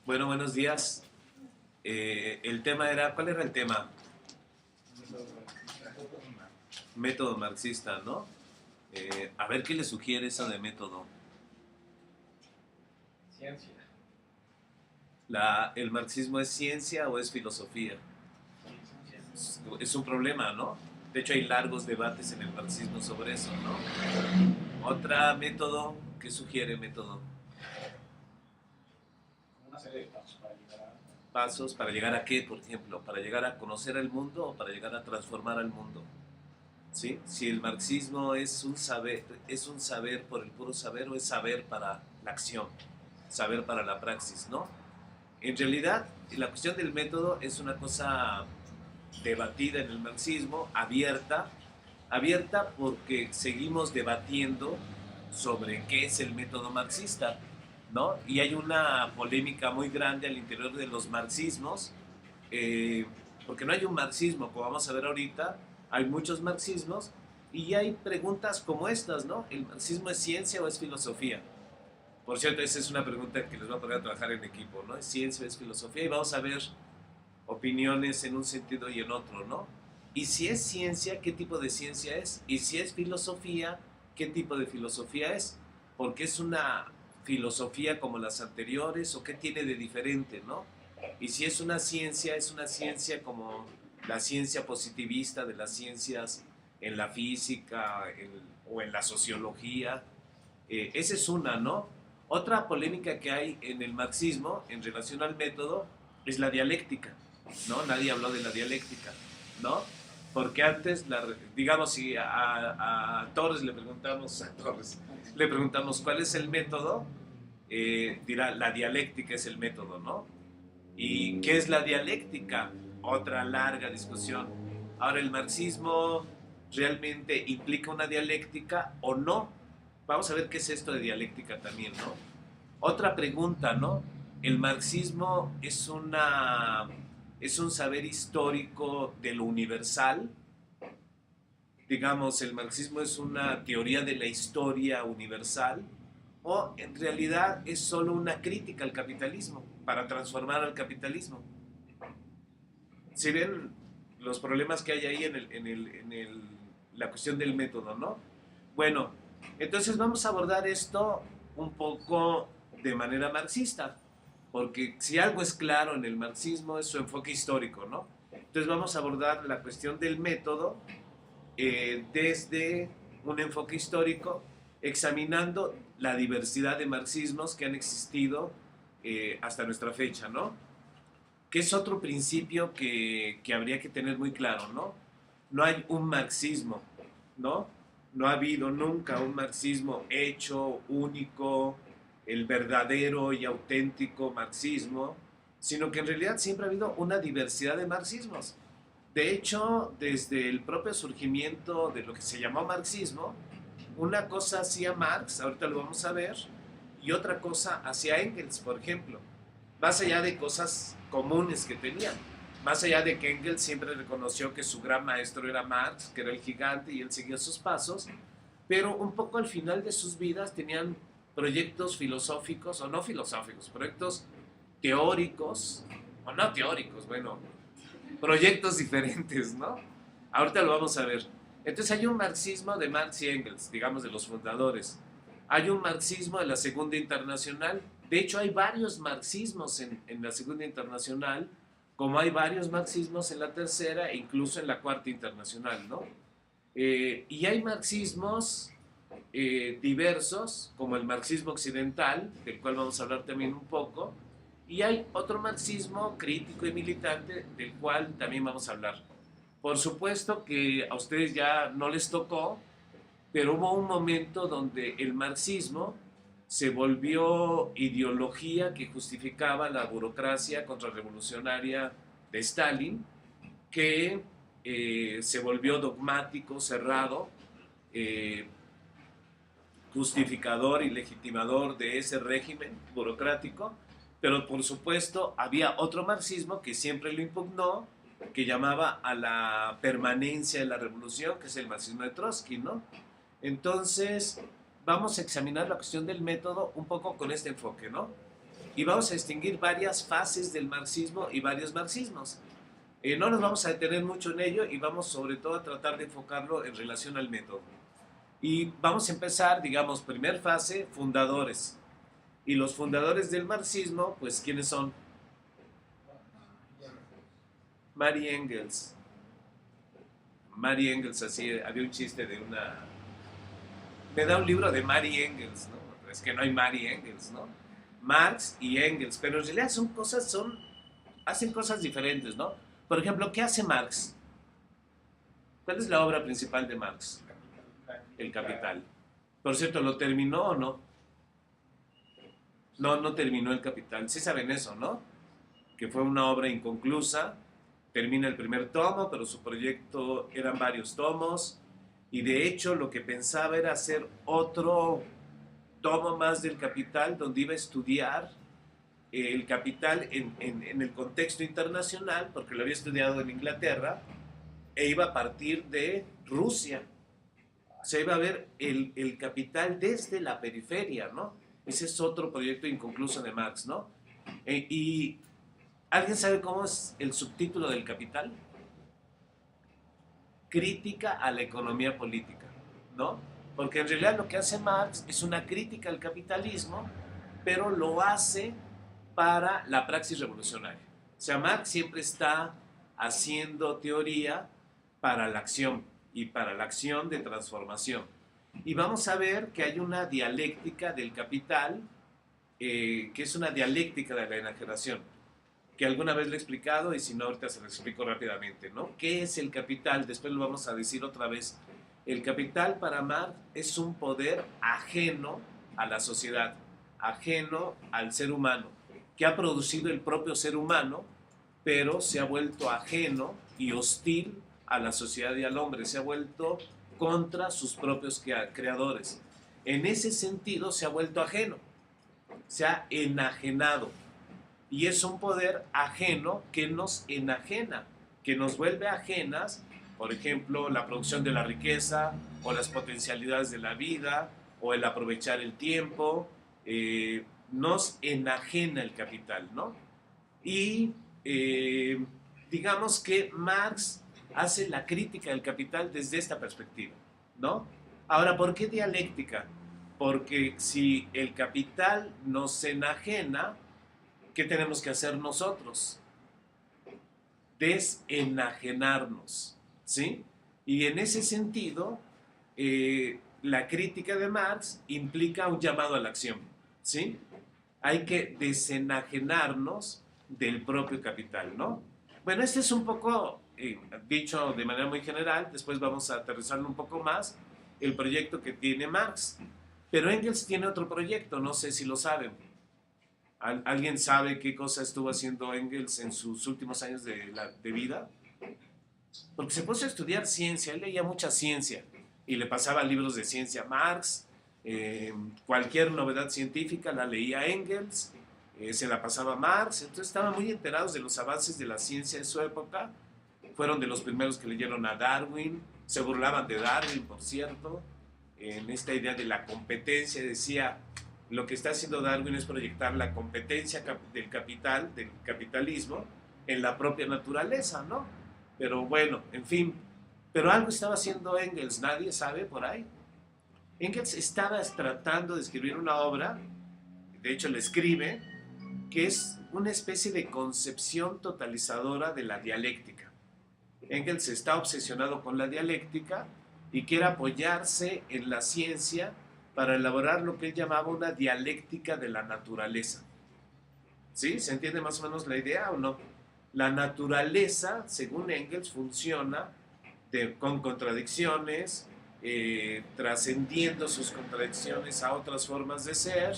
Bueno, buenos días. El tema era, ¿cuál era el tema? Método marxista, ¿no? A ver qué le sugiere eso de método. Ciencia. ¿El marxismo es ciencia o es filosofía? Es un problema, ¿no? De hecho, hay largos debates en el marxismo sobre eso, ¿no? Otra método, ¿qué sugiere método? Una serie de pasos para llegar a... Pasos para llegar a qué, por ejemplo, para llegar a conocer al mundo o para llegar a transformar al mundo. ¿Sí? Si el marxismo es un saber por el puro saber o es saber para la acción, saber para la praxis, ¿no? En realidad, la cuestión del método es una cosa debatida en el marxismo, abierta porque seguimos debatiendo sobre qué es el método marxista, ¿no? Y hay una polémica muy grande al interior de los marxismos, eh, porque no hay un marxismo, como vamos a ver ahorita, hay muchos marxismos y hay preguntas como estas, ¿no? ¿El marxismo es ciencia o es filosofía? Por cierto, esa es una pregunta que les voy a poner a trabajar en equipo, ¿no? ¿Es ciencia o es filosofía? Y vamos a ver opiniones en un sentido y en otro, ¿no? Y si es ciencia, ¿qué tipo de ciencia es? Y si es filosofía, ¿qué tipo de filosofía es? Porque es una filosofía como las anteriores o qué tiene de diferente, ¿no? Y si es una ciencia como la ciencia positivista de las ciencias en la física o en la sociología. Esa es una, ¿no? Otra polémica que hay en el marxismo en relación al método es la dialéctica, ¿no? Nadie habló de la dialéctica, ¿no? Porque antes, digamos, si a Torres le preguntamos cuál es el método, dirá la dialéctica es el método, ¿no? ¿Y qué es la dialéctica? Otra larga discusión. Ahora, ¿el marxismo realmente implica una dialéctica o no? Vamos a ver qué es esto de dialéctica también, ¿no? Otra pregunta, ¿no? ¿El marxismo es un saber histórico de lo universal? Digamos, ¿el marxismo es una teoría de la historia universal? ¿O en realidad es solo una crítica al capitalismo para transformar al capitalismo? Si ven los problemas que hay ahí la cuestión del método, ¿no? Bueno, entonces vamos a abordar esto un poco de manera marxista, porque si algo es claro en el marxismo es su enfoque histórico, ¿no? Entonces vamos a abordar la cuestión del método desde un enfoque histórico, examinando la diversidad de marxismos que han existido hasta nuestra fecha, ¿no? Que es otro principio que habría que tener muy claro, ¿no? No hay un marxismo, ¿no? No ha habido nunca un marxismo hecho, único, el verdadero y auténtico marxismo, sino que en realidad siempre ha habido una diversidad de marxismos. De hecho, desde el propio surgimiento de lo que se llamó marxismo, una cosa hacía Marx, ahorita lo vamos a ver, y otra cosa hacía Engels, por ejemplo. Más allá de cosas comunes que tenían, más allá de que Engels siempre reconoció que su gran maestro era Marx, que era el gigante y él seguía sus pasos, pero un poco al final de sus vidas tenían proyectos filosóficos o no filosóficos, proyectos teóricos o no teóricos, bueno, proyectos diferentes, ¿no? Ahorita lo vamos a ver. Entonces hay un marxismo de Marx y Engels, digamos de los fundadores. Hay un marxismo de la Segunda Internacional. De hecho, hay varios marxismos en la Segunda Internacional, como hay varios marxismos en la Tercera e incluso en la Cuarta Internacional, ¿no? Y hay marxismos diversos, como el marxismo occidental, del cual vamos a hablar también un poco, y hay otro marxismo crítico y militante, del cual también vamos a hablar. Por supuesto que a ustedes ya no les tocó, pero hubo un momento donde el marxismo se volvió ideología que justificaba la burocracia contrarrevolucionaria de Stalin, que se volvió dogmático, cerrado, eh, justificador y legitimador de ese régimen burocrático, pero por supuesto había otro marxismo que siempre lo impugnó, que llamaba a la permanencia de la revolución, que es el marxismo de Trotsky, ¿no? Entonces, vamos a examinar la cuestión del método un poco con este enfoque, ¿no? y vamos a distinguir varias fases del marxismo y varios marxismos. No nos vamos a detener mucho en ello y vamos sobre todo a tratar de enfocarlo en relación al método. Y vamos a empezar, digamos, primer fase, fundadores. Y los fundadores del marxismo, pues, ¿quiénes son? Mary Engels. Mary Engels, así, había un chiste de una... Me da un libro de Mary Engels, ¿no? Es que no hay Mary Engels, ¿no? Marx y Engels, pero en realidad hacen cosas diferentes, ¿no? Por ejemplo, ¿qué hace Marx? ¿Cuál es la obra principal de Marx? El Capital. Por cierto, ¿lo terminó o no? No, no terminó el Capital. Sí saben eso, ¿no? Que fue una obra inconclusa. Termina el primer tomo, pero su proyecto eran varios tomos. Y de hecho, lo que pensaba era hacer otro tomo más del Capital, donde iba a estudiar el Capital en el contexto internacional, porque lo había estudiado en Inglaterra, e iba a partir de Rusia. O sea, iba a ver el Capital desde la periferia, ¿no? Ese es otro proyecto inconcluso de Marx, ¿no? Y ¿alguien sabe cómo es el subtítulo del Capital? Crítica a la economía política, ¿no? Porque en realidad lo que hace Marx es una crítica al capitalismo, pero lo hace para la praxis revolucionaria. O sea, Marx siempre está haciendo teoría para la acción y para la acción de transformación. Y vamos a ver que hay una dialéctica del capital, que es una dialéctica de la enajenación, que alguna vez le he explicado y si no ahorita se lo explico rápidamente, ¿no? ¿Qué es el capital? Después lo vamos a decir otra vez. El capital para Marx es un poder ajeno a la sociedad, ajeno al ser humano, que ha producido el propio ser humano, pero se ha vuelto ajeno y hostil a la sociedad y al hombre, se ha vuelto contra sus propios creadores. En ese sentido se ha vuelto ajeno, se ha enajenado. Y es un poder ajeno que nos enajena, que nos vuelve ajenas, por ejemplo, la producción de la riqueza o las potencialidades de la vida o el aprovechar el tiempo, nos enajena el capital, ¿no? Y digamos que Marx hace la crítica del capital desde esta perspectiva, ¿no? Ahora, ¿por qué dialéctica? Porque si el capital nos enajena, ¿qué tenemos que hacer nosotros? Desenajenarnos, ¿sí? Y en ese sentido, la crítica de Marx implica un llamado a la acción, ¿sí? Hay que desenajenarnos del propio capital, ¿no? Bueno, este es un poco, dicho de manera muy general, después vamos a aterrizarlo un poco más, el proyecto que tiene Marx. Pero Engels tiene otro proyecto, no sé si lo saben. ¿Alguien sabe qué cosa estuvo haciendo Engels en sus últimos años de vida? Porque se puso a estudiar ciencia, él leía mucha ciencia y le pasaba libros de ciencia a Marx, cualquier novedad científica la leía Engels, se la pasaba a Marx, entonces estaban muy enterados de los avances de la ciencia de su época, fueron de los primeros que leyeron a Darwin, se burlaban de Darwin, por cierto, en esta idea de la competencia, decía, lo que está haciendo Darwin es proyectar la competencia del capital, del capitalismo, en la propia naturaleza, ¿no? Pero bueno, en fin, pero algo estaba haciendo Engels, nadie sabe por ahí. Engels estaba tratando de escribir una obra, de hecho la escribe, que es una especie de concepción totalizadora de la dialéctica. Engels está obsesionado con la dialéctica y quiere apoyarse en la ciencia para elaborar lo que él llamaba una dialéctica de la naturaleza. ¿Sí? ¿Se entiende más o menos la idea o no? La naturaleza, según Engels, funciona con contradicciones, trascendiendo sus contradicciones a otras formas de ser,